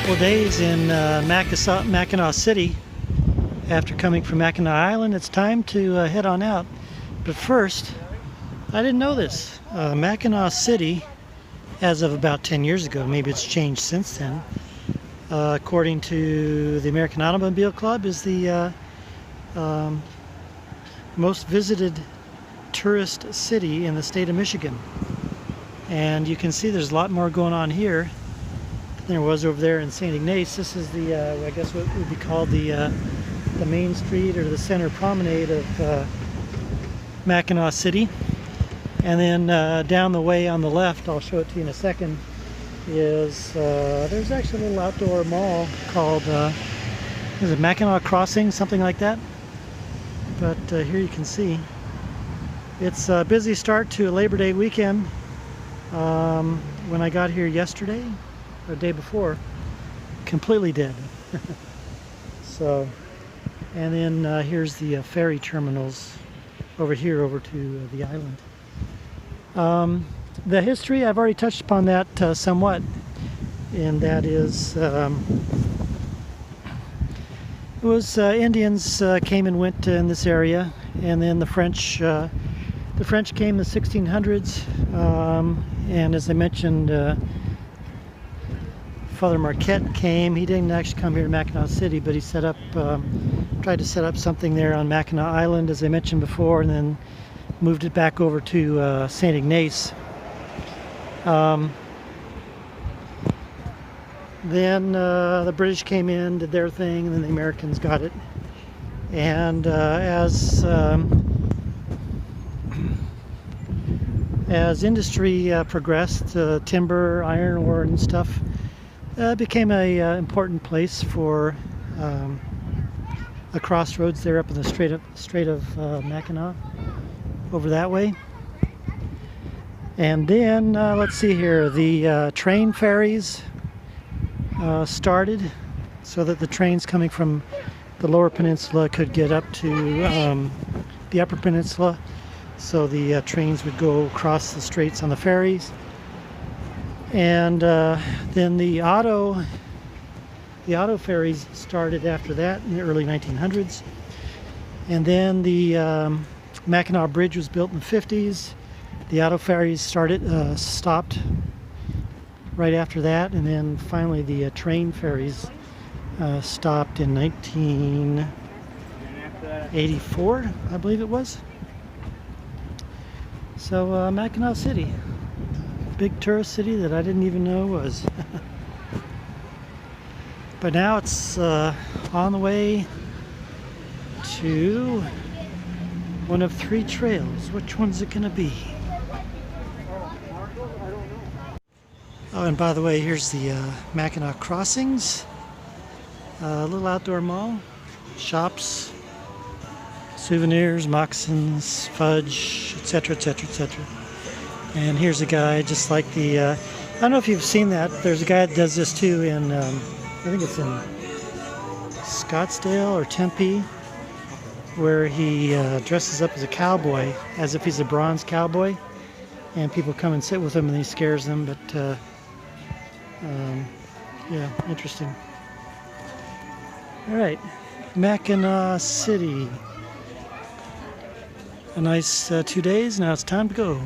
couple of days in Mackinaw City. After coming from Mackinaw Island, it's time to head on out. But first, I didn't know this. Mackinaw City, as of about 10 years ago, maybe it's changed since then, according to the American Automobile Club, is the most visited tourist city in the state of Michigan. And you can see there's a lot more going on here than there was over there in St. Ignace. This is the, I guess what would be called the main street or the center promenade of Mackinaw City. And then down the way on the left, I'll show it to you in a second, is there's actually a little outdoor mall called, is it Mackinaw Crossing, something like that? But here you can see it's a busy start to a Labor Day weekend. When I got here yesterday, or the day before, completely dead. So, and then here's the ferry terminals over here, over to the island. The history, I've already touched upon that somewhat, and that is, it was Indians came and went in this area, and then the French came in the 1600s, and as I mentioned, Father Marquette came. He didn't actually come here to Mackinaw City, but he set up, tried to set up something there on Mackinaw Island, as I mentioned before, and then moved it back over to St. Ignace. Then the British came in, did their thing, and then the Americans got it. And as industry progressed, timber, iron ore, and stuff became a important place for a crossroads there up in the Strait of Mackinaw, over that way. And then let's see here, the train ferries started so that the trains coming from the lower peninsula could get up to the upper peninsula. So the trains would go across the straits on the ferries. And then the auto ferries started after that in the early 1900s. And then the Mackinaw Bridge was built in the 50s. The auto ferries stopped right after that. And then finally the train ferries stopped in 1984, I believe it was. So Mackinaw City, big tourist city that I didn't even know was. But now it's on the way to one of three trails. Which one's it gonna be? Oh, and by the way, here's the Mackinaw Crossings, a little outdoor mall, shops, souvenirs, moccasins, fudge, etc., etc., etc. And here's a guy just like the, I don't know if you've seen that, there's a guy that does this too in, I think it's in Scottsdale or Tempe, where he dresses up as a cowboy, as if he's a bronze cowboy, and people come and sit with him and he scares them, but yeah, interesting. All right, Mackinaw City. A nice 2 days. Now it's time to go.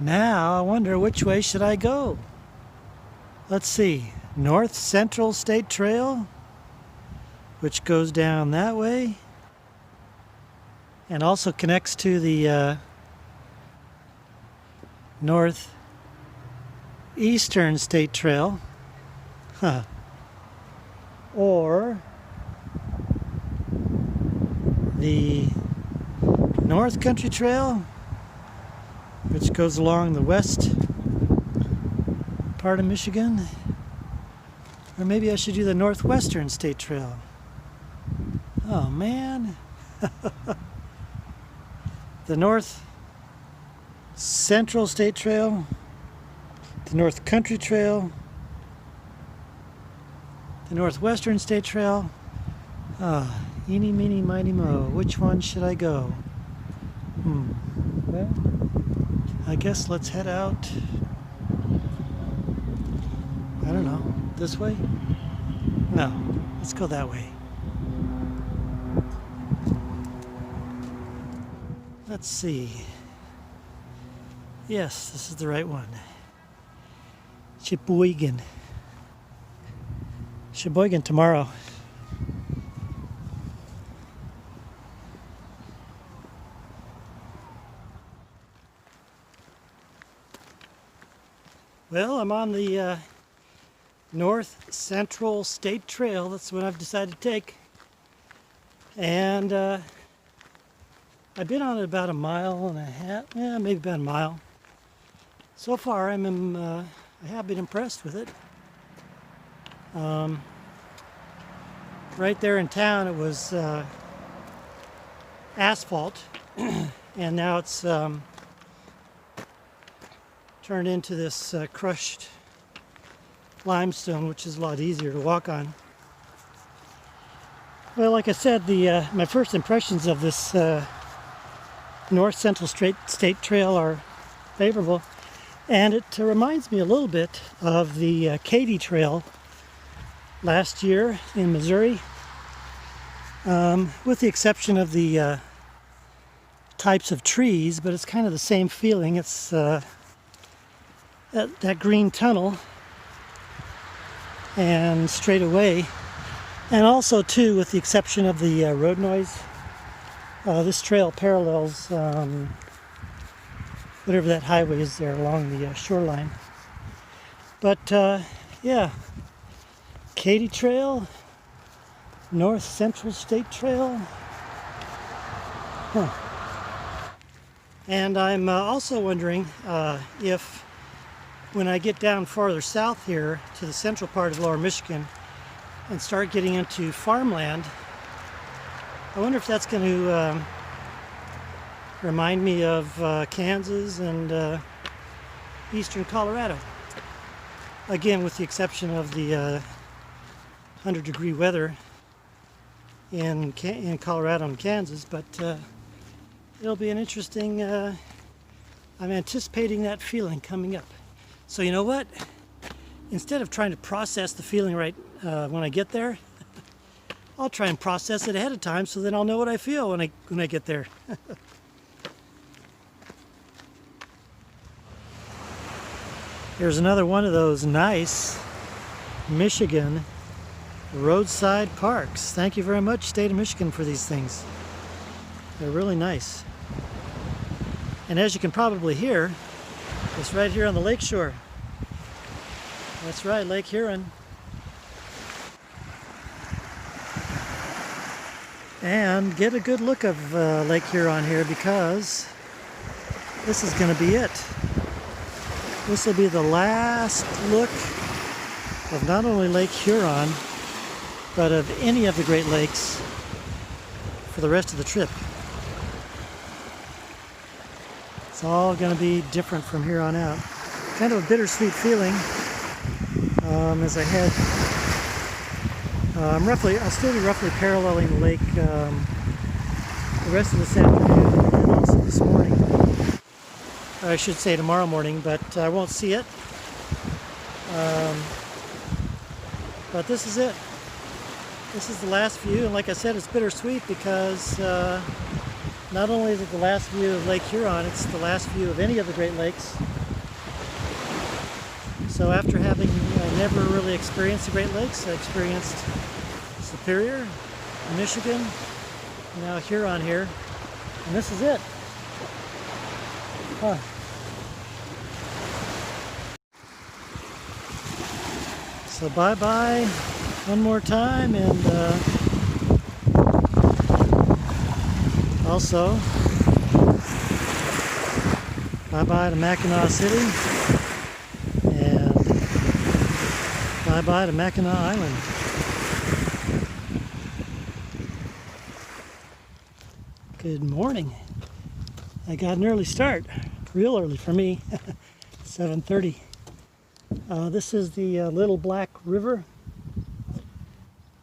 Now I wonder which way should I go. Let's see. North Central State Trail, which goes down that way and also connects to the Northeastern State Trail. Or the North Country Trail, which goes along the west part of Michigan. Or maybe I should do the Northwestern State Trail. Oh man. The North Central State Trail, the North Country Trail, the Northwestern State Trail. Eeny, meeny, miny, mo. Which one should I go? Well, I guess let's head out, I don't know, this way? No, let's go that way. Let's see. Yes, this is the right one. Cheboygan. Cheboygan tomorrow. Well, I'm on the North Central State Trail. That's what I've decided to take. And I've been on it about a mile and a half, yeah, maybe about a mile. So far, I have been impressed with it. Right there in town, it was asphalt, and now it's turned into this crushed limestone, which is a lot easier to walk on. Well, like I said, my first impressions of this North Central State Trail are favorable, and it reminds me a little bit of the Katy Trail last year in Missouri, with the exception of the types of trees, but it's kind of the same feeling. It's that green tunnel and straight away, and also too, with the exception of the road noise, this trail parallels whatever that highway is there along the shoreline. But yeah, Katy Trail, North Central State Trail. Huh. And I'm also wondering if when I get down farther south here to the central part of Lower Michigan and start getting into farmland, I wonder if that's going to remind me of Kansas and eastern Colorado. Again, with the exception of the 100-degree weather in Colorado and Kansas, but it'll be an interesting, I'm anticipating that feeling coming up. So you know what? Instead of trying to process the feeling right when I get there, I'll try and process it ahead of time, so then I'll know what I feel when I get there. Here's another one of those nice Michigan roadside parks. Thank you very much, State of Michigan, for these things. They're really nice. And as you can probably hear, it's right here on the lake shore. That's right, Lake Huron. And get a good look of Lake Huron here, because this is going to be it. This will be the last look of not only Lake Huron, but of any of the Great Lakes for the rest of the trip. It's all going to be different from here on out. Kind of a bittersweet feeling as I head. I'll still be roughly paralleling the lake the rest of this afternoon and also this morning. Or I should say tomorrow morning, but I won't see it. But this is it. This is the last view, and like I said, it's bittersweet because not only is it the last view of Lake Huron, it's the last view of any of the Great Lakes. So after having never really experienced the Great Lakes, I experienced Superior, Michigan, now Huron here, and this is it. Huh. So bye-bye one more time, and also bye-bye to Mackinaw City, and bye-bye to Mackinaw Island. Good morning. I got an early start, real early for me, 7:30. This is the Little Black River.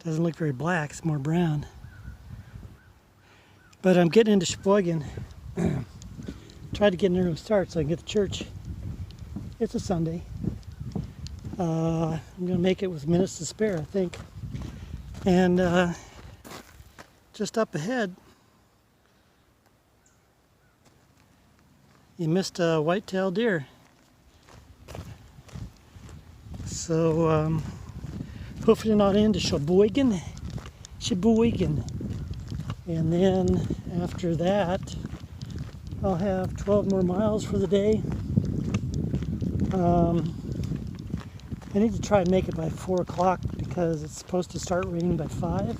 Doesn't look very black, it's more brown. But I'm getting into Cheboygan. Turned Tried to get an early start so I can get to church. It's a Sunday. I'm going to make it with minutes to spare, I think. And just up ahead, you missed a white-tailed deer. So hopefully not into Cheboygan. And then after that, I'll have 12 more miles for the day. I need to try and make it by 4 o'clock because it's supposed to start raining by 5.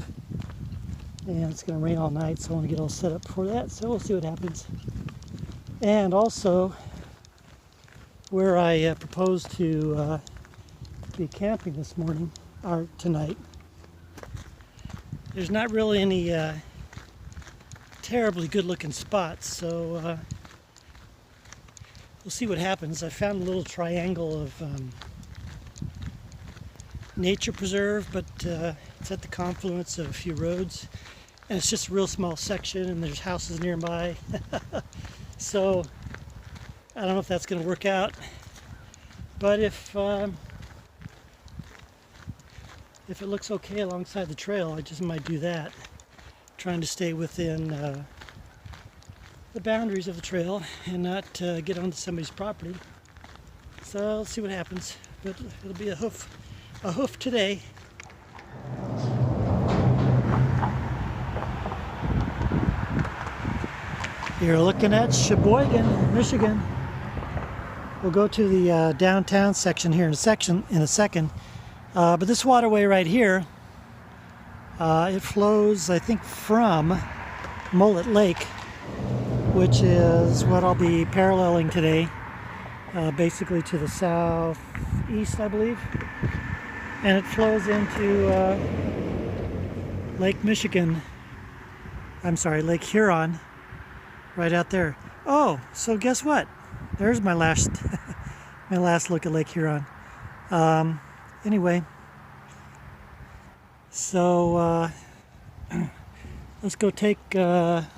And it's going to rain all night, so I want to get all set up for that. So we'll see what happens. And also, where I propose to be camping this morning, or tonight, there's not really any terribly good looking spots, so we'll see what happens. I found a little triangle of nature preserve, but it's at the confluence of a few roads, and it's just a real small section, and there's houses nearby. So I don't know if that's going to work out, but if it looks okay alongside the trail, I just might do that, trying to stay within the boundaries of the trail and not get onto somebody's property. So let's see what happens, but it'll be a hoof today. You're looking at Cheboygan, Michigan. We'll go to the downtown section here in a second. But this waterway right here, it flows, I think, from Mullet Lake, which is what I'll be paralleling today, basically to the southeast, I believe. And it flows into Lake Huron, right out there. Oh, so guess what? There's my last look at Lake Huron. Anyway, so let's go take a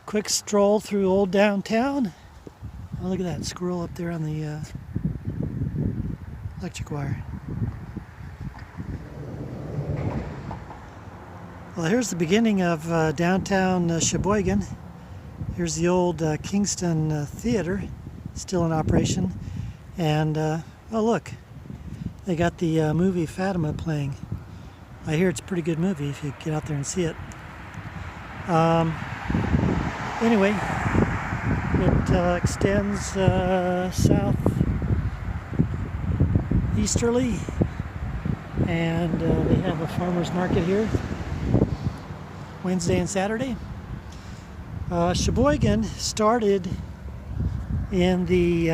quick stroll through old downtown. Oh, look at that squirrel up there on the electric wire. Well, here's the beginning of downtown Cheboygan. Here's the old Kingston Theater, still in operation. And, oh look, they got the movie Fatima playing. I hear it's a pretty good movie if you get out there and see it. Anyway, it extends south easterly, and they have a farmer's market here Wednesday and Saturday. Cheboygan started in the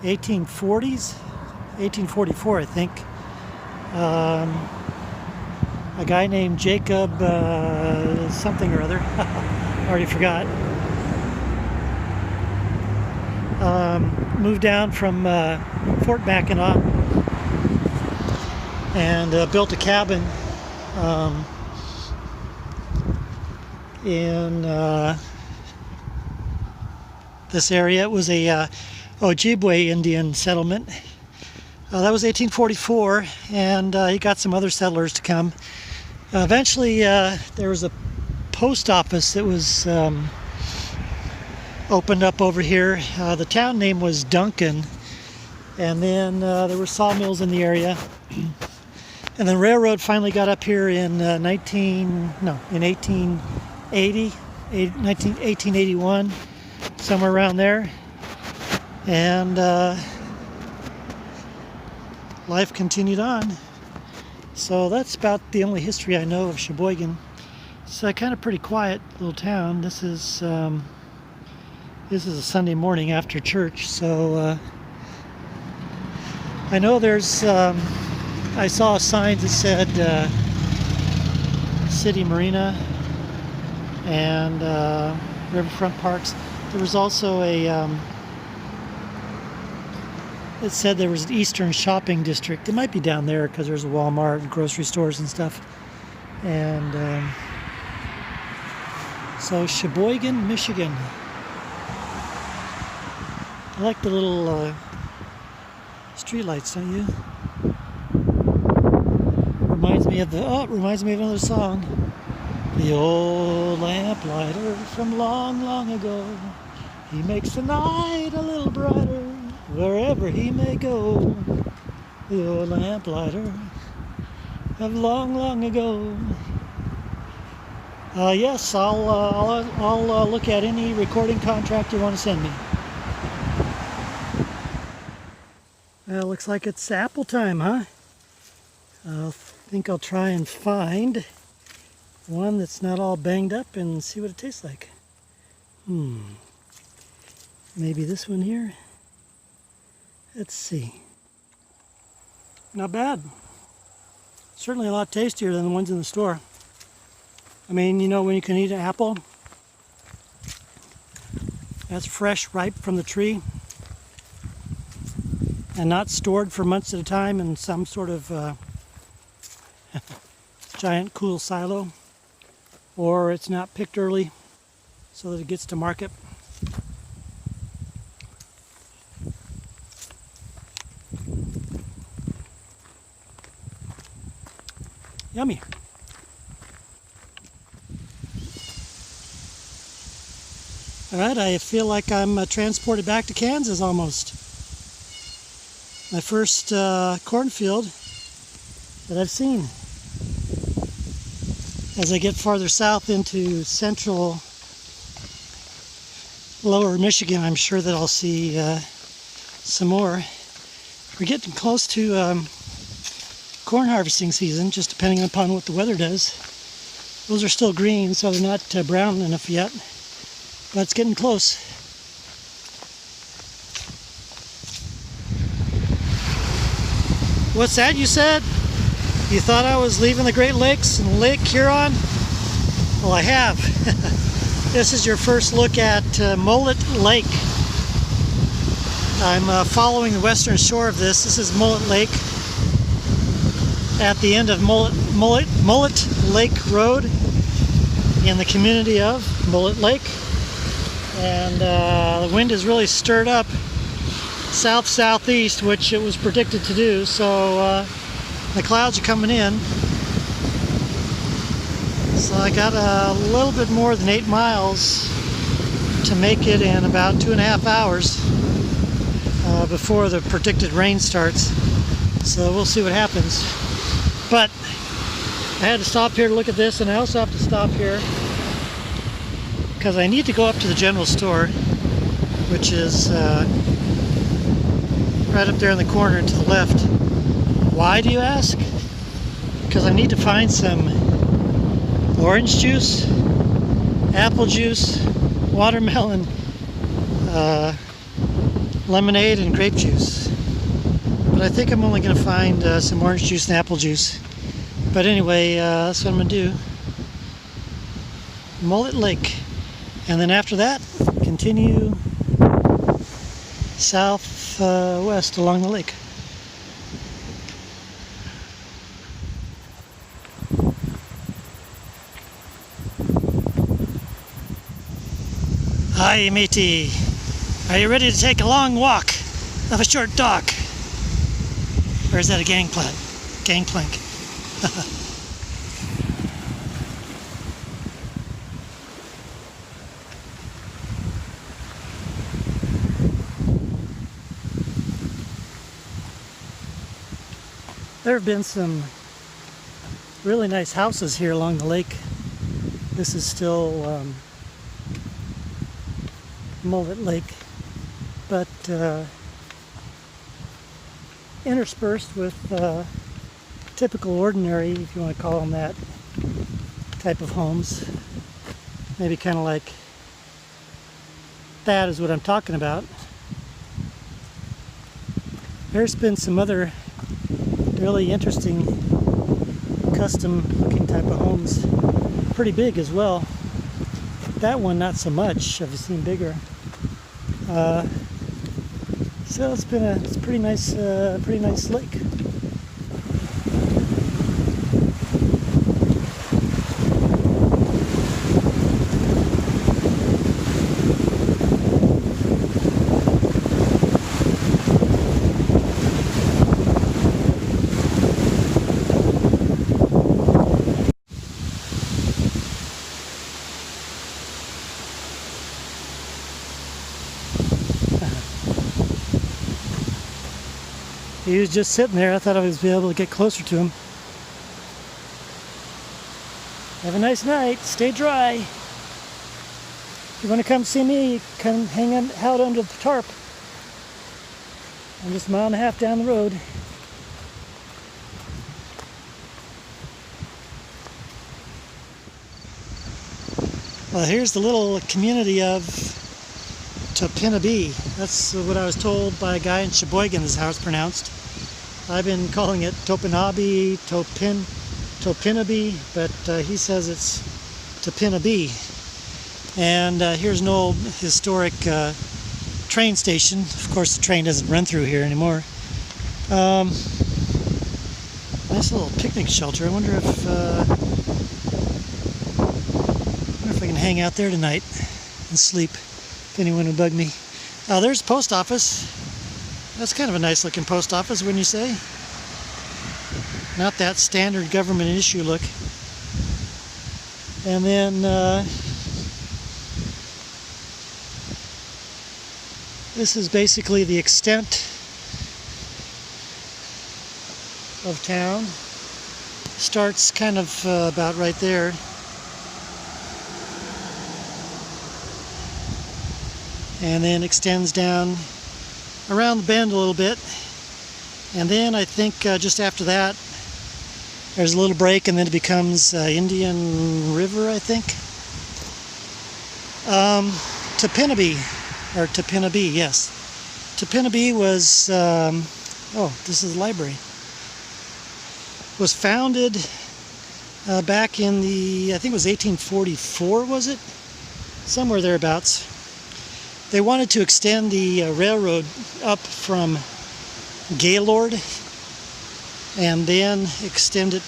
1840s, 1844, I think. A guy named Jacob something or other, I already forgot, moved down from Fort Mackinaw and built a cabin in this area. It was a Ojibwe Indian settlement. That was 1844, and he got some other settlers to come. Eventually, there was a post office that was opened up over here. The town name was Duncan, and then there were sawmills in the area. And the railroad finally got up here in 1881, somewhere around there. And life continued on. So that's about the only history I know of Cheboygan. It's kind of pretty quiet little town. This is a Sunday morning after church, so I know there's I saw a sign that said City Marina and Riverfront Parks. There was also a it said there was an Eastern Shopping District. It might be down there because there's a Walmart and grocery stores and stuff. And so Cheboygan, Michigan. I like the little street lights, don't you? Reminds me of another song. The old lamplighter from long, long ago. He makes the night a little brighter wherever he may go. The old lamplighter of long, long ago. Yes, I'll look at any recording contract you want to send me. Well, looks like it's apple time, huh? I think I'll try and find one that's not all banged up and see what it tastes like. Maybe this one here. Let's see. Not bad. Certainly a lot tastier than the ones in the store. I mean, you know, when you can eat an apple that's fresh, ripe from the tree, and not stored for months at a time in some sort of giant cool silo, or it's not picked early so that it gets to market. Yummy. All right, I feel like I'm transported back to Kansas almost. My first cornfield that I've seen. As I get farther south into central lower Michigan, I'm sure that I'll see some more. We're getting close to corn harvesting season, just depending upon what the weather does. Those are still green, so they're not brown enough yet, but it's getting close. What's that you said? You thought I was leaving the Great Lakes and Lake Huron? Well, I have. This is your first look at Mullet Lake. I'm following the western shore of this. This is Mullet Lake at the end of Mullet Lake Road in the community of Mullet Lake. And the wind is really stirred up south-southeast, which it was predicted to do, so the clouds are coming in. So I got a little bit more than 8 miles to make it in about 2.5 hours before the predicted rain starts. So we'll see what happens. But I had to stop here to look at this, and I also have to stop here because I need to go up to the general store, which is right up there in the corner to the left. Why, do you ask? Because I need to find some orange juice, apple juice, watermelon, lemonade, and grape juice. But I think I'm only going to find some orange juice and apple juice. But anyway, that's what I'm going to do. Mullet Lake. And then after that, continue southwest along the lake. Hi, matey. Are you ready to take a long walk of a short dock? Or is that a gangplank? Gangplank. There have been some really nice houses here along the lake. This is still Mullet Lake, but interspersed with typical ordinary, if you want to call them that, type of homes. Maybe kind of like that is what I'm talking about. There's been some other really interesting custom looking type of homes, pretty big as well. That one not so much. I've seen bigger. So it's a pretty nice lake. He was just sitting there. I thought I was be able to get closer to him. Have a nice night. Stay dry. If you want to come see me, come hang out under the tarp. I'm just a mile and a half down the road. Well, here's the little community of Topinabee. That's what I was told by a guy in Cheboygan is how it's pronounced. I've been calling it Topinabee, Topinabee, but he says it's Topinabee. And here's an old historic train station. Of course, the train doesn't run through here anymore. Nice little picnic shelter. I wonder if I can hang out there tonight and sleep if anyone would bug me. There's the post office. That's kind of a nice looking post office, wouldn't you say? Not that standard government issue look. And then this is basically the extent of town. Starts kind of about right there. And then extends down around the bend a little bit. And then I think just after that, there's a little break, and then it becomes Indian River, I think. Topinabee, or Topinabee, yes. Topinabee was, oh, this is the library. Was founded back in the, I think it was 1844, was it? Somewhere thereabouts. They wanted to extend the railroad up from Gaylord and then extend it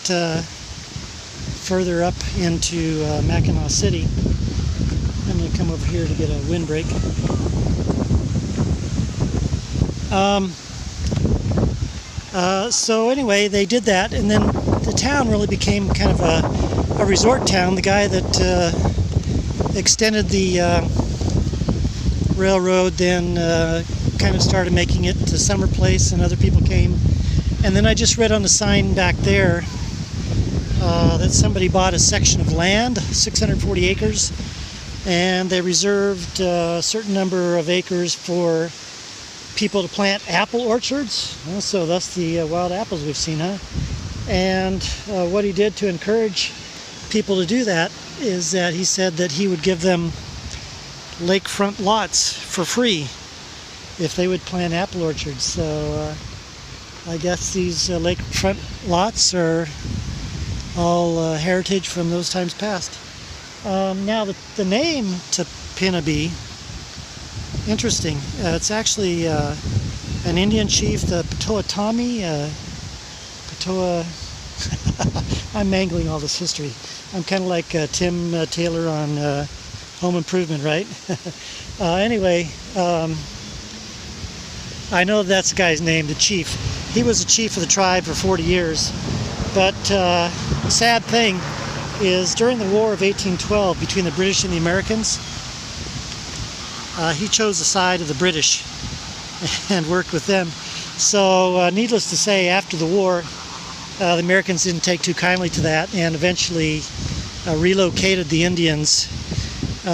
further up into Mackinaw City. I'm going to come over here to get a windbreak. So anyway, they did that, and then the town really became kind of a resort town. The guy that extended the railroad then kind of started making it to summer place, and other people came. And then I just read on the sign back there that somebody bought a section of land, 640 acres, and they reserved a certain number of acres for people to plant apple orchards. So that's the wild apples we've seen, huh? And what he did to encourage people to do that is that he said that he would give them lakefront lots for free if they would plant apple orchards. So I guess these lakefront lots are all heritage from those times past. Now the name Topinabee, interesting. It's actually an Indian chief, the Potawatomi. I'm mangling all this history. I'm kind of like Tim Taylor on Home Improvement, right? Anyway, I know that's the guy's name, the chief. He was the chief of the tribe for 40 years. But the sad thing is during the War of 1812 between the British and the Americans, he chose the side of the British and worked with them. So needless to say, after the war, the Americans didn't take too kindly to that and eventually relocated the Indians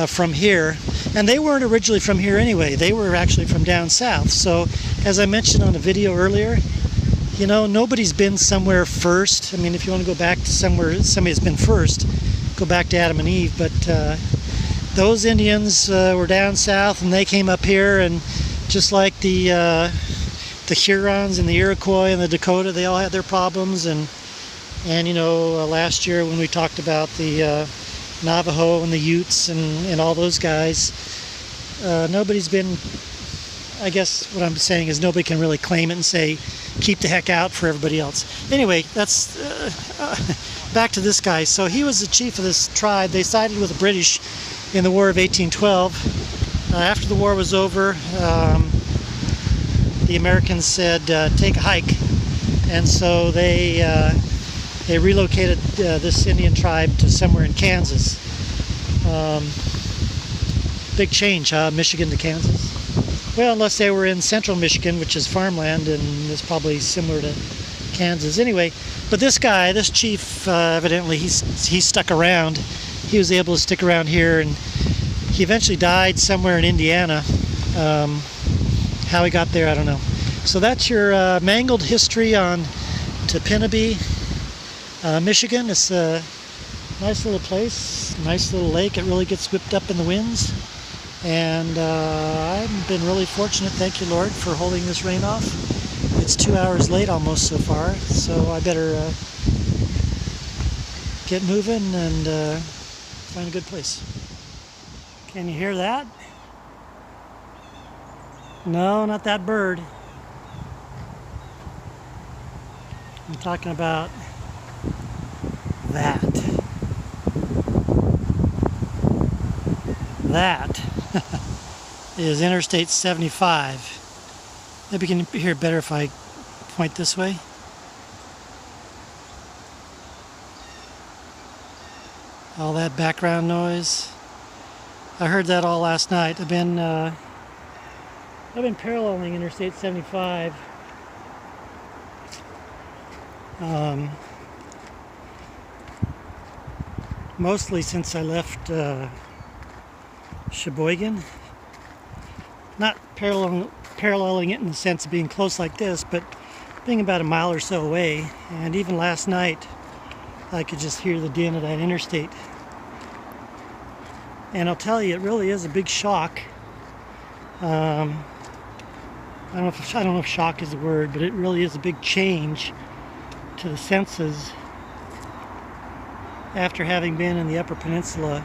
from here. And they weren't originally from here anyway. They were actually from down south. So as I mentioned on a video earlier, you know, nobody's been somewhere first. I mean, if you want to go back to somewhere somebody's been first, go back to Adam and Eve. But those Indians were down south, and they came up here, and just like the Hurons and the Iroquois and the Dakota, they all had their problems. And you know, last year when we talked about the Navajo and the Utes and all those guys, nobody's been, I guess what I'm saying is nobody can really claim it and say keep the heck out for everybody else. Anyway, that's back to this guy. So he was the chief of this tribe. They sided with the British in the War of 1812. After the war was over, the Americans said take a hike, and so they relocated this Indian tribe to somewhere in Kansas. Big change, huh? Michigan to Kansas. Well, unless they were in central Michigan, which is farmland and is probably similar to Kansas. Anyway, but this guy, this chief, evidently he stuck around. He was able to stick around here, and he eventually died somewhere in Indiana. How he got there, I don't know. So that's your mangled history on Topinabee, Michigan. It's a nice little place, nice little lake. It really gets whipped up in the winds. And I've been really fortunate, thank you Lord, for holding this rain off. It's 2 hours late almost so far, so I better get moving and find a good place. Can you hear that? No, not that bird. I'm talking about that. That is Interstate 75. Maybe you can hear it better if I point this way. All that background noise. I heard that all last night. I've been paralleling Interstate 75. Mostly since I left Cheboygan. Not paralleling it in the sense of being close like this, but being about a mile or so away. And even last night, I could just hear the din of that interstate. And I'll tell you, it really is a big shock. I don't know if shock is the word, but it really is a big change to the senses after having been in the Upper Peninsula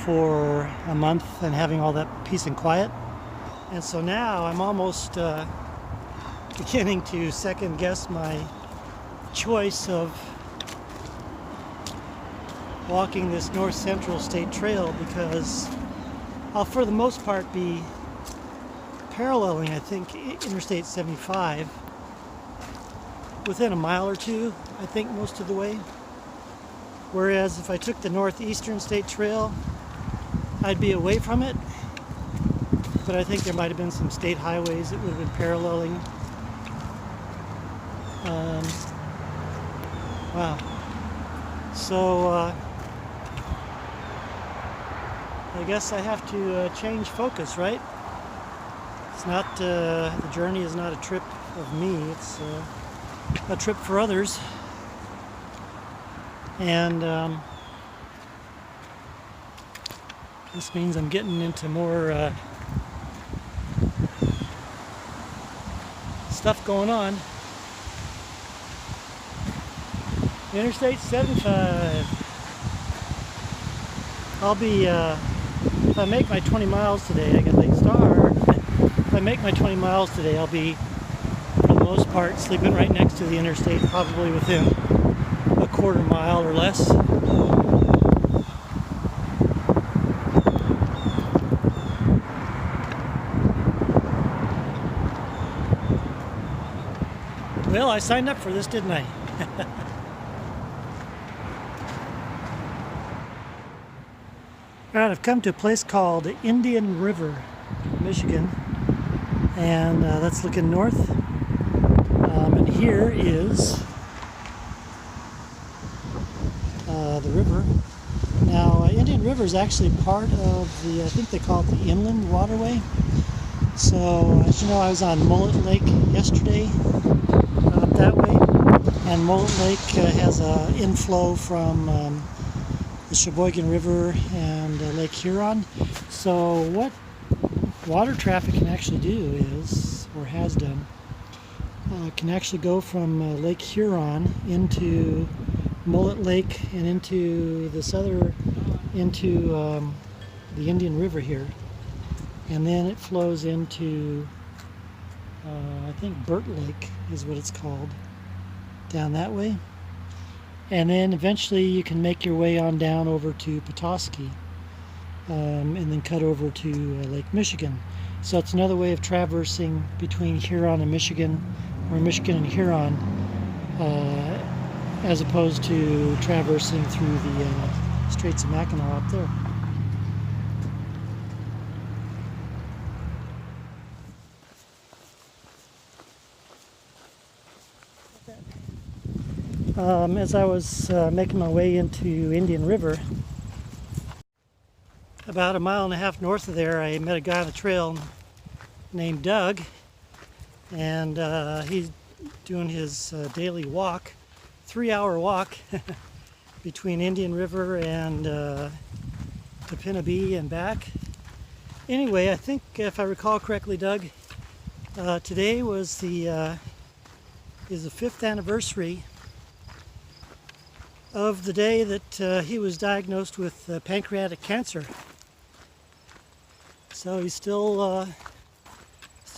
for a month and having all that peace and quiet. And so now I'm almost beginning to second guess my choice of walking this north central state trail, because I'll for the most part be paralleling, I think, Interstate 75 within a mile or two, I think, most of the way. Whereas if I took the northeastern state trail, I'd be away from it, but I think there might have been some state highways that would have been paralleling. Wow. So I guess I have to change focus, right? It's not, the journey is not a trip of me, it's a trip for others. And this means I'm getting into more stuff going on. Interstate 75. I'll be, if I make my 20 miles today, I get late start. If I make my 20 miles today, I'll be, for the most part, sleeping right next to the interstate, probably within a quarter mile or less. Well, I signed up for this, didn't I? Alright, I've come to a place called Indian River, Michigan, and that's looking north. And here is the river. Now, Indian River is actually part of the, I think they call it the Inland Waterway. So, as you know, I was on Mullet Lake yesterday, up that way, and Mullet Lake has an inflow from the Cheboygan River and Lake Huron. So what water traffic can actually do is, or has done, can actually go from Lake Huron into Mullet Lake and into this other, into the Indian River here. And then it flows into, I think Burt Lake is what it's called, down that way. And then eventually you can make your way on down over to Petoskey, and then cut over to Lake Michigan. So it's another way of traversing between Huron and Michigan, or Michigan and Huron, as opposed to traversing through the Straits of Mackinaw up there. As I was making my way into Indian River, about 1.5 miles north of there, I met a guy on the trail named Doug, and he's doing his daily walk, 3-hour walk between Indian River and Topinabee and back. Anyway, I think if I recall correctly, Doug, today was the 5th anniversary of the day that he was diagnosed with pancreatic cancer. So he's still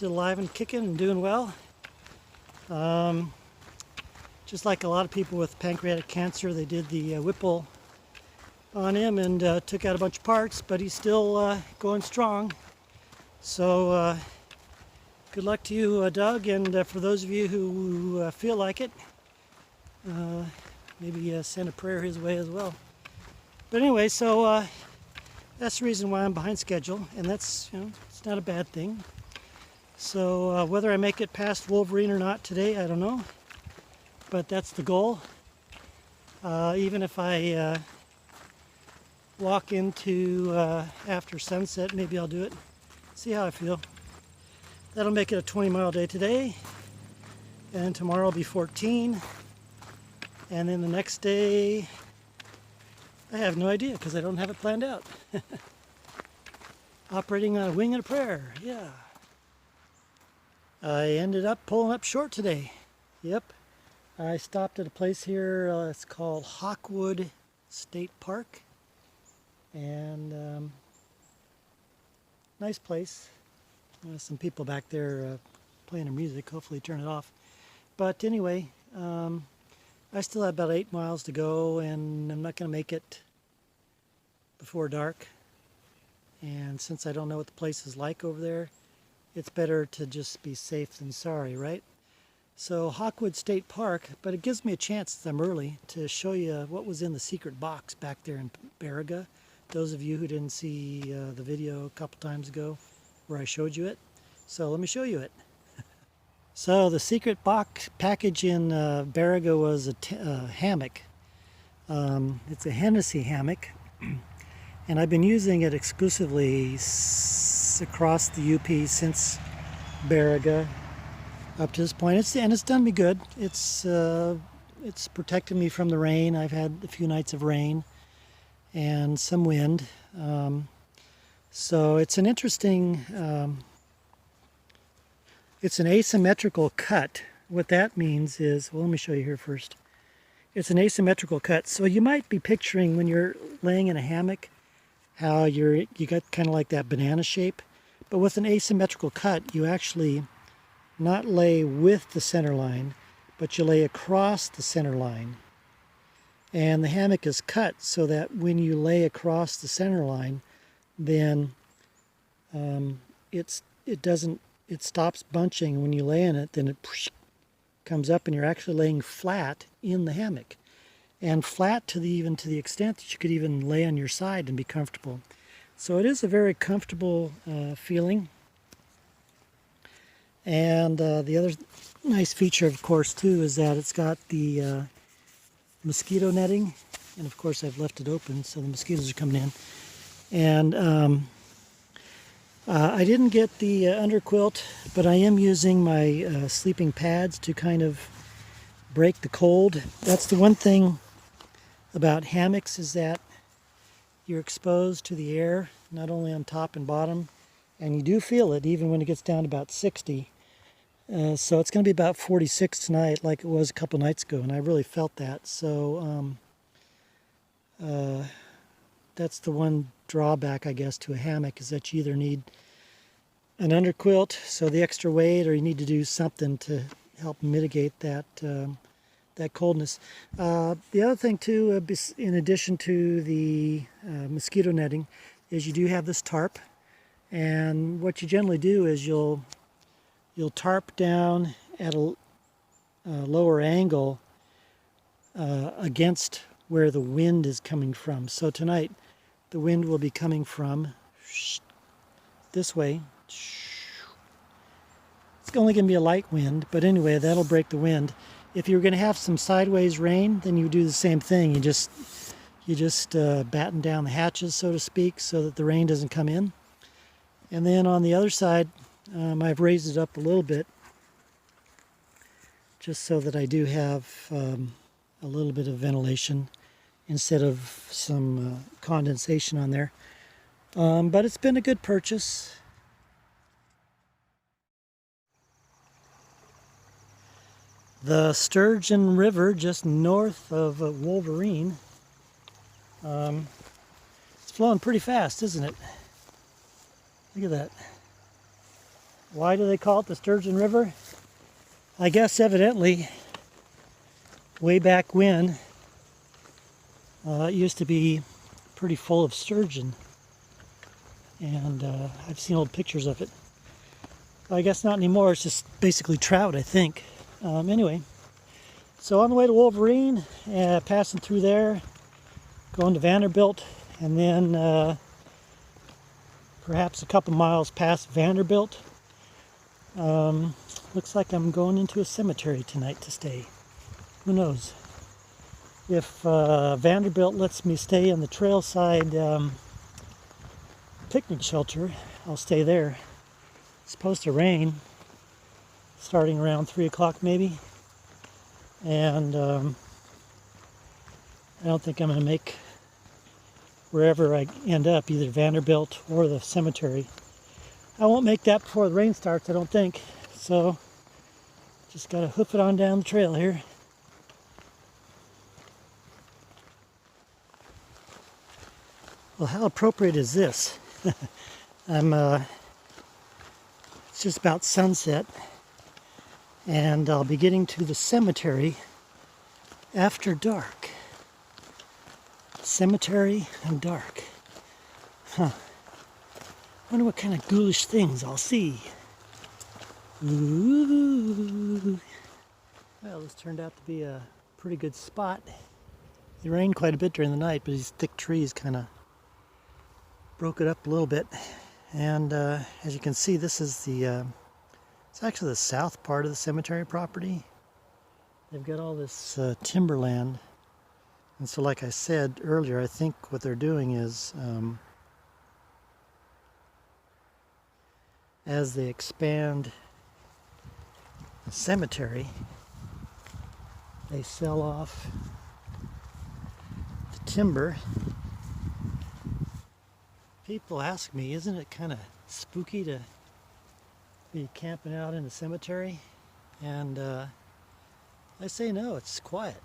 alive and kicking and doing well. Just like a lot of people with pancreatic cancer, they did the Whipple on him and took out a bunch of parts, but he's still going strong. So good luck to you, Doug, and for those of you who feel like it, maybe send a prayer his way as well. But anyway, so that's the reason why I'm behind schedule, and that's, it's not a bad thing. So whether I make it past Wolverine or not today, I don't know, but that's the goal. Even if I walk into after sunset, maybe I'll do it. See how I feel. That'll make it a 20-mile day today, and tomorrow will be 14, and then the next day I have no idea because I don't have it planned out. Operating on a wing and a prayer, yeah. I ended up pulling up short today. Yep, I stopped at a place here, it's called Hawkwood State Park, and nice place. Some people back there playing their music, hopefully turn it off. But anyway, I still have about 8 miles to go, and I'm not going to make it before dark. And since I don't know what the place is like over there, it's better to just be safe than sorry, right? So Hawkwood State Park, but it gives me a chance, since I'm early, to show you what was in the secret box back there in Baraga. Those of you who didn't see the video a couple times ago where I showed you it. So let me show you it. So the secret box package in Baraga was a hammock. It's a Hennessy hammock, and I've been using it exclusively across the UP since Baraga up to this point. It's done me good. It's protected me from the rain. I've had a few nights of rain and some wind. So it's an interesting, it's an asymmetrical cut. What that means is, well, let me show you here first. It's an asymmetrical cut. So you might be picturing when you're laying in a hammock how you got kind of like that banana shape. But with an asymmetrical cut, you actually not lay with the center line, but you lay across the center line. And the hammock is cut so that when you lay across the center line, then it stops bunching. And when you lay in it, then it comes up, and you're actually laying flat in the hammock, and flat even to the extent that you could even lay on your side and be comfortable. So it is a very comfortable feeling. And the other nice feature, of course, too, is that it's got the mosquito netting, and of course I've left it open so the mosquitoes are coming in. And I didn't get the underquilt, but I am using my sleeping pads to kind of break the cold. That's the one thing about hammocks, is that you're exposed to the air, not only on top and bottom, and you do feel it even when it gets down to about 60. So it's going to be about 46 tonight, like it was a couple nights ago, and I really felt that. So that's the one drawback, I guess, to a hammock, is that you either need an underquilt, so the extra weight, or you need to do something to help mitigate that that coldness. The other thing too, in addition to the mosquito netting, is you do have this tarp, and what you generally do is you'll tarp down at a lower angle against where the wind is coming from. So tonight the wind will be coming from this way. It's only going to be a light wind, but anyway, that'll break the wind. if you're going to have some sideways rain, then you do the same thing. You just batten down the hatches, so to speak, so that the rain doesn't come in. And then on the other side, I've raised it up a little bit, just so that I do have a little bit of ventilation instead of some condensation on there. But it's been a good purchase. The Sturgeon River, just north of Wolverine, it's flowing pretty fast, isn't it? Look at that. Why do they call it the Sturgeon River? I guess evidently, way back when, it used to be pretty full of sturgeon. And I've seen old pictures of it. I guess not anymore, it's just basically trout, I think. Anyway, so on the way to Wolverine, passing through there, going to Vanderbilt, and then perhaps a couple miles past Vanderbilt. Looks like I'm going into a cemetery tonight to stay. Who knows? If Vanderbilt lets me stay in the trailside picnic shelter, I'll stay there. It's supposed to rain starting around 3 o'clock maybe. And I don't think I'm going to make wherever I end up, either Vanderbilt or the cemetery. I won't make that before the rain starts, I don't think. So, just got to hoof it on down the trail here. Well, how appropriate is this? It's just about sunset, and I'll be getting to the cemetery after dark. Cemetery and dark. Huh. Wonder what kind of ghoulish things I'll see. Ooh. Well, this turned out to be a pretty good spot. It rained quite a bit during the night, but these thick trees kind of broke it up a little bit. And as you can see, this is it's actually the south part of the cemetery property. They've got all this timberland. And so like I said earlier, I think what they're doing is as they expand the cemetery, they sell off the timber. People ask me, isn't it kind of spooky to be camping out in the cemetery? And I say no, it's quiet.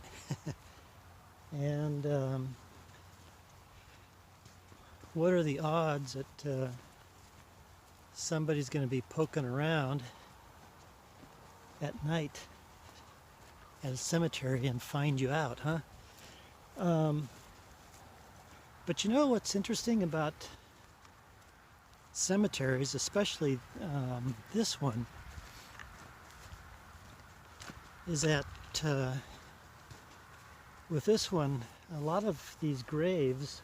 And what are the odds that somebody's going to be poking around at night at a cemetery and find you out, huh? But you know what's interesting about cemeteries, especially this one, is that with this one, a lot of these graves,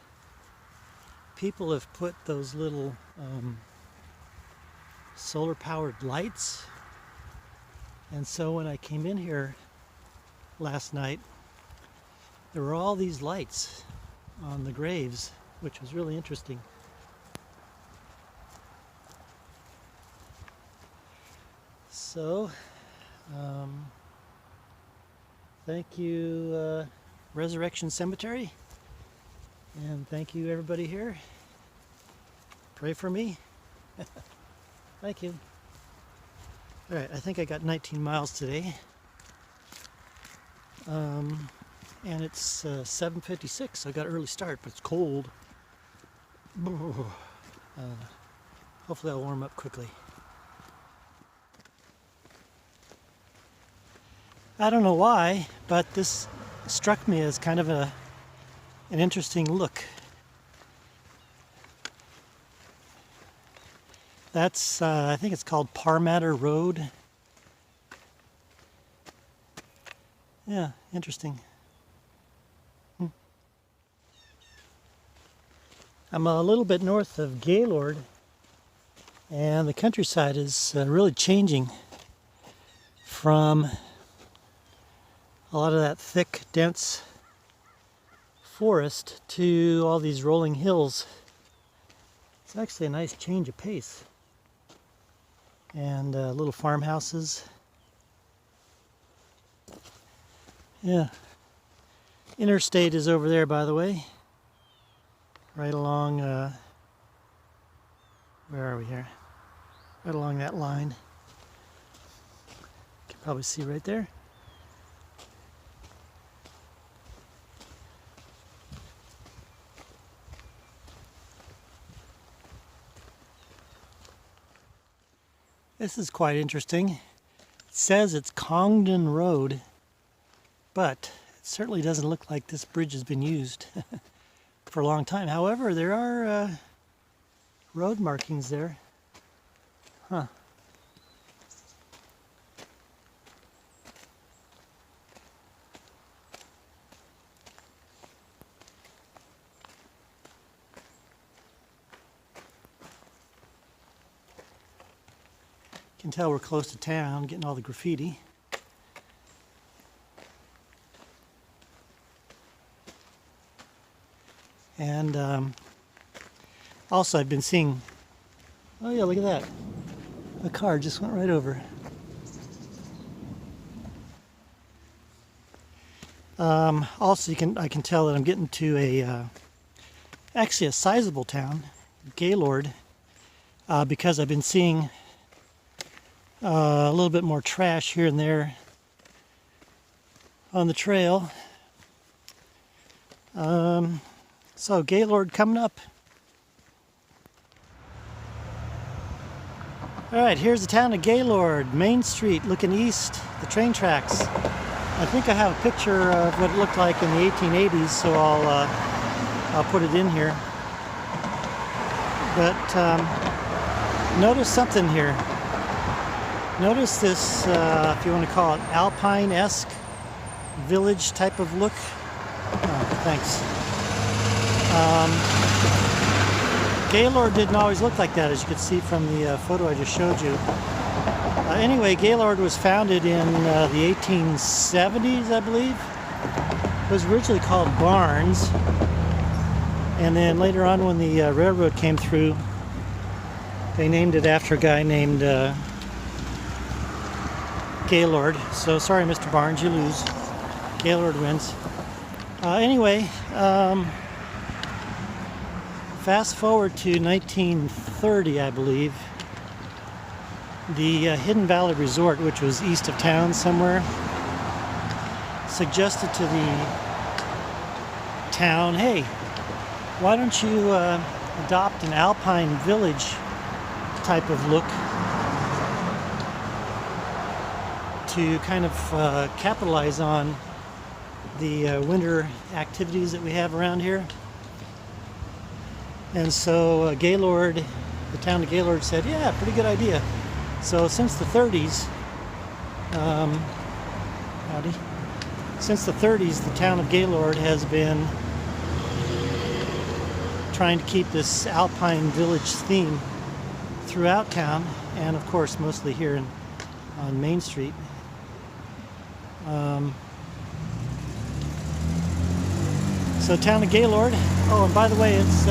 people have put those little solar powered lights. And so when I came in here last night, there were all these lights on the graves, which was really interesting. So, thank you, Resurrection Cemetery, and thank you everybody here. Pray for me. Thank you. Alright, I think I got 19 miles today. And it's 7:56, so I got an early start, but it's cold. Hopefully I'll warm up quickly. I don't know why, but this struck me as kind of an interesting look. That's, I think it's called Parramatta Road. Yeah, interesting. I'm a little bit north of Gaylord, and the countryside is really changing from a lot of that thick, dense forest to all these rolling hills. It's actually a nice change of pace. And little farmhouses. Yeah. Interstate is over there, by the way. Right along, where are we here? Right along that line. You can probably see right there. This is quite interesting. It says it's Congdon Road, but it certainly doesn't look like this bridge has been used for a long time. However, there are road markings there. Huh. You can tell we're close to town, getting all the graffiti. And also I've been seeing, oh yeah, look at that. A car just went right over. Also I can tell that I'm getting to actually a sizable town, Gaylord, because I've been seeing a little bit more trash here and there on the trail. So Gaylord coming up. Alright, here's the town of Gaylord, Main Street, looking east, the train tracks. I think I have a picture of what it looked like in the 1880s, so I'll put it in here. But notice something here. Notice this, if you want to call it alpine-esque village type of look. Oh, thanks. Gaylord didn't always look like that, as you could see from the photo I just showed you. Anyway, Gaylord was founded in the 1870s, I believe. It was originally called Barnes, and then later on when the railroad came through, they named it after a guy named Gaylord. So sorry, Mr. Barnes, you lose. Gaylord wins. Anyway, fast forward to 1930, I believe. The Hidden Valley Resort, which was east of town somewhere, suggested to the town, hey, why don't you adopt an alpine village type of look to kind of capitalize on the winter activities that we have around here. And so Gaylord, the town of Gaylord said, yeah, pretty good idea. So since the 30s, since the 30s, the town of Gaylord has been trying to keep this alpine village theme throughout town, and of course mostly here on Main Street. So town of Gaylord. Oh, and by the way, it's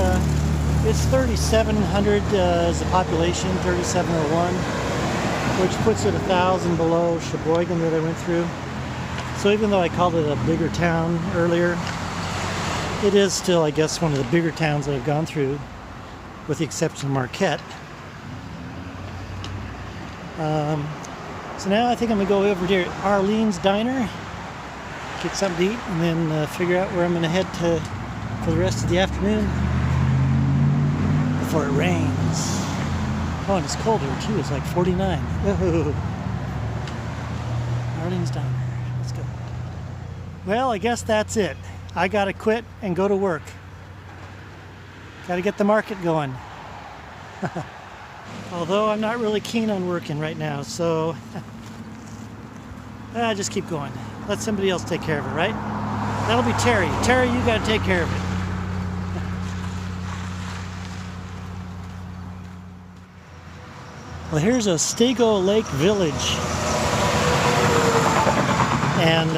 3,700 as the population, 3,701, which puts it 1,000 below Cheboygan that I went through. So even though I called it a bigger town earlier, it is still, I guess, one of the bigger towns that I've gone through, with the exception of Marquette. So now I think I'm going to go over to Arlene's Diner, get something to eat, and then figure out where I'm going to head to for the rest of the afternoon before it rains. Oh, and it's colder too. It's like 49. Whoa. Arlene's Diner. Let's go. Well, I guess that's it. I got to quit and go to work. Got to get the market going. Although I'm not really keen on working right now, so I just keep going. Let somebody else take care of it, right? That'll be Terry. Terry, you got to take care of it. Well, here's Otsego Lake Village. And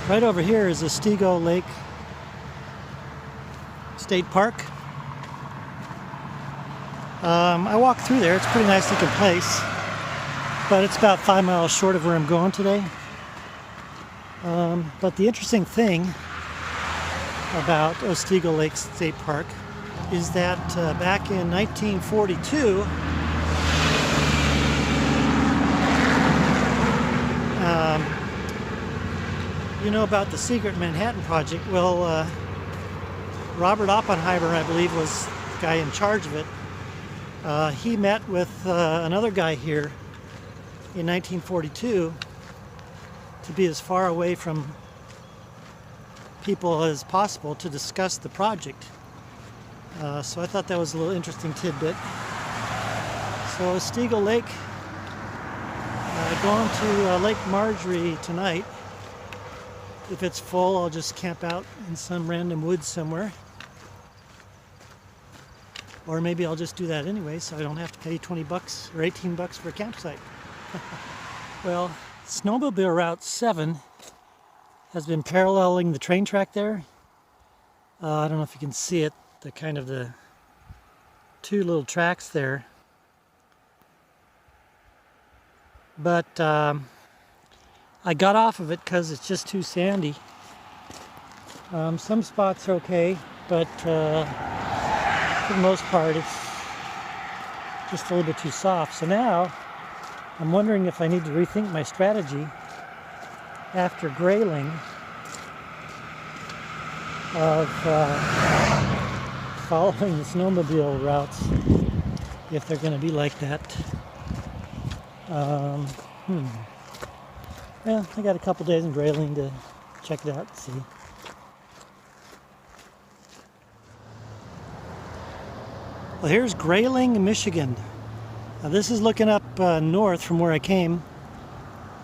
Right over here is Mullet Lake State Park. I walked through there. It's a pretty nice looking place, but it's about 5 miles short of where I'm going today. But the interesting thing about Mullet Lake State Park is that back in 1942, you know about the secret Manhattan Project. Well, Robert Oppenheimer, I believe, was the guy in charge of it. He met with another guy here in 1942 to be as far away from people as possible to discuss the project. So I thought that was a little interesting tidbit. So Mullet Lake, going to Lake Marjorie tonight. If it's full, I'll just camp out in some random woods somewhere. Or maybe I'll just do that anyway, so I don't have to pay 20 bucks or 18 bucks for a campsite. Well, Snowmobile Route 7 has been paralleling the train track there. I don't know if you can see it, the kind of the two little tracks there. But I got off of it because it's just too sandy. Some spots are okay, but for the most part it's just a little bit too soft. So now I'm wondering if I need to rethink my strategy after Grayling of following the snowmobile routes, if they're going to be like that. Well, I got a couple days in Grayling to check it out and see. Well, here's Grayling, Michigan. This is looking up north from where I came.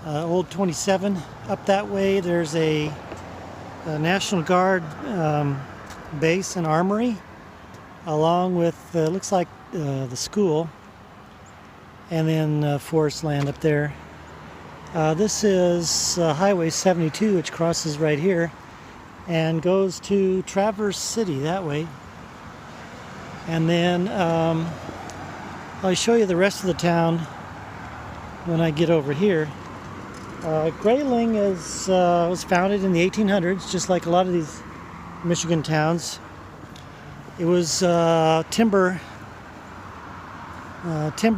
Old 27. Up that way there's a National Guard base and armory, along with, looks like the school, and then forest land up there. This is Highway 72, which crosses right here and goes to Traverse City that way. And then I'll show you the rest of the town when I get over here. Grayling was founded in the 1800s, just like a lot of these Michigan towns. It was timber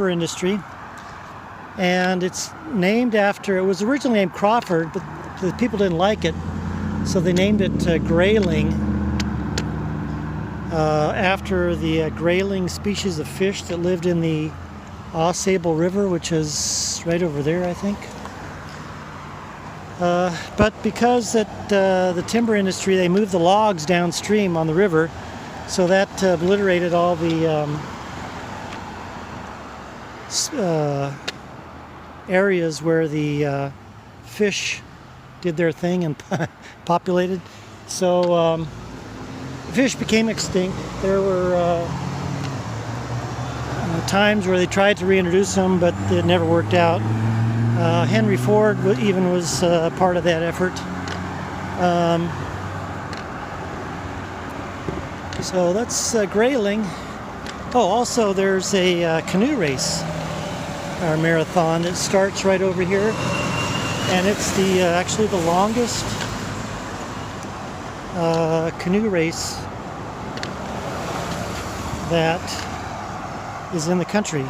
industry, and it's named after, it was originally named Crawford, but the people didn't like it, so they named it Grayling, after the Grayling species of fish that lived in the Ausable River, which is right over there, I think. But because the timber industry, they moved the logs downstream on the river, so that obliterated all the areas where the fish did their thing and populated. So fish became extinct. There were times where they tried to reintroduce them, but it never worked out. Henry Ford even was part of that effort. So that's Grayling. Oh, also there's a canoe race, or marathon, that starts right over here, and it's the actually the longest canoe race that is in the country.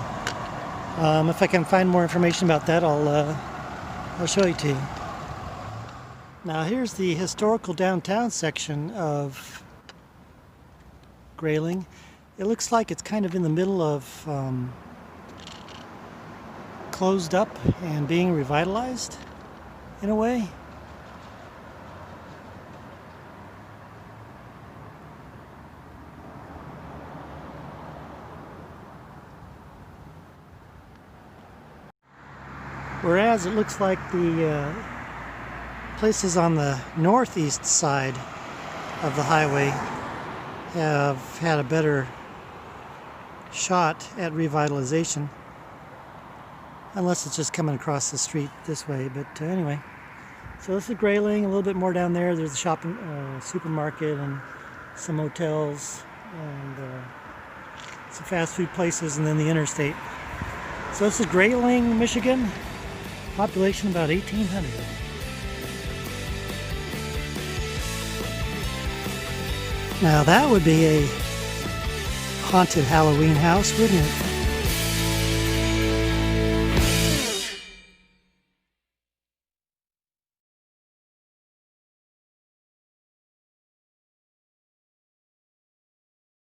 If I can find more information about that, I'll show you to you. Now here's the historical downtown section of Grayling. It looks like it's kind of in the middle of closed up and being revitalized in a way. Whereas it looks like the places on the northeast side of the highway have had a better shot at revitalization, unless it's just coming across the street this way. But anyway, So this is Grayling. A little bit more down there, there's a shopping supermarket and some hotels and some fast food places, and then the interstate. So this is Grayling, Michigan. Population about 1,800. Now that would be a haunted Halloween house, wouldn't it?